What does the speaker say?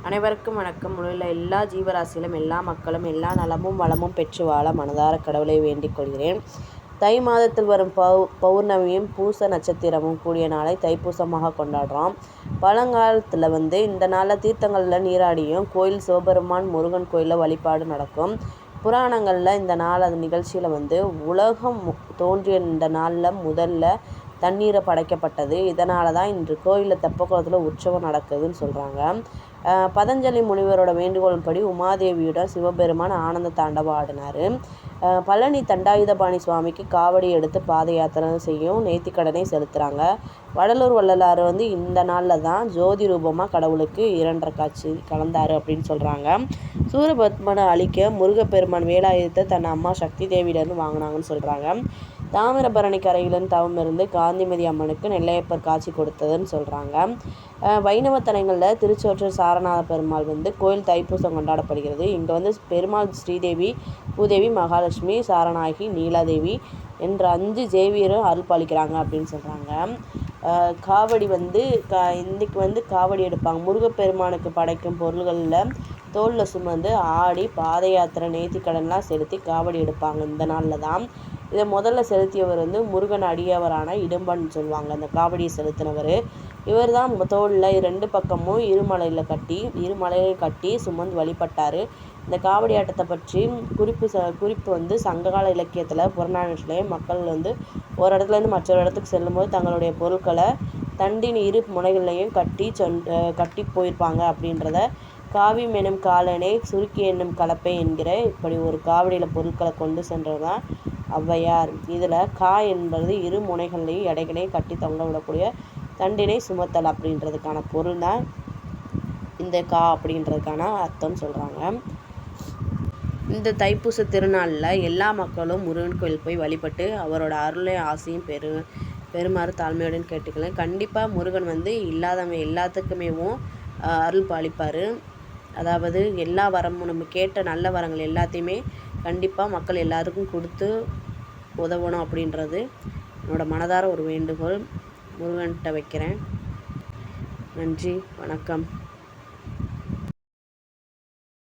அனைவருக்கும் வணக்கம். உள்ள எல்லா ஜீவராசிகளும் எல்லா மக்களும் எல்லா நலமும் வளமும் பெற்று வாழ மனதார கடவுளை வேண்டிக் கொள்கிறேன். தை மாதத்தில் வரும் பௌர்ணமியும் பூச நட்சத்திரமும் கூடிய நாளை தைப்பூசமாக கொண்டாடுறோம். பழங்காலத்தில் இந்த நாளில் தீர்த்தங்களில் நீராடியும் கோயில் சிவபெருமான் முருகன் கோயிலில் வழிபாடு நடக்கும். புராணங்களில் இந்த நாள் அந்த நிகழ்ச்சியில் உலகம் தோன்றிய இந்த நாளில் முதல்ல தண்ணீரை படைக்கப்பட்டது. இதனால தான் இன்று கோயிலில் தெப்பக்குளத்தில் உற்சவம் நடக்குதுன்னு சொல்கிறாங்க. பதஞ்சலி முனிவரோட வேண்டுகோளின்படி உமாதேவியுடன் சிவபெருமான் ஆனந்த தாண்டவம் ஆடினார். பழனி தண்டாயுதபாணி சுவாமிக்கு காவடி எடுத்து பாத யாத்திரை செய்யும் நேர்த்திக்கடனை செலுத்துகிறாங்க. வடலூர் வள்ளலார் இந்த நாளில் தான் ஜோதி ரூபமாக கடவுளுக்கு 2 காட்சி கலந்தார் அப்படின்னு சொல்கிறாங்க. சூரபத்மனை அழிக்க முருகப்பெருமான் வேலாயுதத்தை தன் அம்மா சக்தி தேவியிலேருந்து வாங்கினாங்கன்னு சொல்கிறாங்க. தாமிரபரணி கரையிலிருந்து தவம் இருந்து காந்திமதி அம்மனுக்கு நெல்லையப்பர் காட்சி கொடுத்ததுன்னு சொல்கிறாங்க. வைணவத்தலங்களில் திருச்சோற்றூர் சாரநாத பெருமாள் கோயில் தைப்பூசம் கொண்டாடப்படுகிறது. இங்கே பெருமாள் ஸ்ரீதேவி, பூதேவி, மகாலட்சுமி, சாரநாயகி, நீலாதேவி என்ற 5 தேவியரும் அருள் பாலிக்கிறாங்க அப்படின்னு சொல்கிறாங்க. காவடி இன்றைக்கி காவடி எடுப்பாங்க. முருகப்பெருமானுக்கு படைக்கும் பொருள்களில் தோளில் சுமந்து ஆடி பாத யாத்திரை நேர்த்திக்கடன்லாம் செலுத்தி காவடி எடுப்பாங்க. இந்த நாளில் தான் இதை முதல்ல செலுத்தியவர் முருகன் அடியவரான இடும்பன் சொல்லுவாங்க. அந்த காவடியை செலுத்தினவர் இவர் தான் தோளில் 2 பக்கமும் இருமலையில் கட்டி சுமந்து வழிபட்டார். இந்த காவடி ஆட்டத்தை பற்றி குறிப்பு சங்ககால இலக்கியத்தில் புறநானூற்றிலே மக்கள் ஒரு இடத்துலேருந்து மற்றொரு இடத்துக்கு செல்லும்போது தங்களுடைய பொருட்களை தண்டின் 2 முனைகளையும் கட்டி போயிருப்பாங்க அப்படின்றத காவியம் எனும் காலனே சுருக்கி என்னும் கலப்பை என்கிற இப்படி ஒரு காவடியில் பொருட்களை கொண்டு சென்றது தான் ஔவையார். இதில் கா என்பது 2 முனைகளையும் எடைகளையும் கட்டி தொங்க விடக்கூடிய தண்டினை சுமத்தல் அப்படின்றதுக்கான பொருள் தான் இந்த கா அப்படின்றதுக்கான அர்த்தம் சொல்கிறாங்க. இந்த தைப்பூச திருநாளில் எல்லா மக்களும் முருகன் கோயில் போய் வழிபட்டு அவரோட அருளை ஆசையும் பெருமாறு தாழ்மையுடன் கேட்டுக்கலாம். கண்டிப்பாக முருகன் இல்லாதவங்க எல்லாத்துக்குமேவும் அருள் பாலிப்பார். அதாவது எல்லா வரமும் நம்ம கேட்ட நல்ல வரங்கள் எல்லாத்தையுமே கண்டிப்பாக மக்கள் எல்லாருக்கும் கொடுத்து உதவணும் அப்படின்றது என்னோட மனதார ஒரு வேண்டுகோள் முருகன்கிட்ட வைக்கிறேன். நன்றி, வணக்கம்.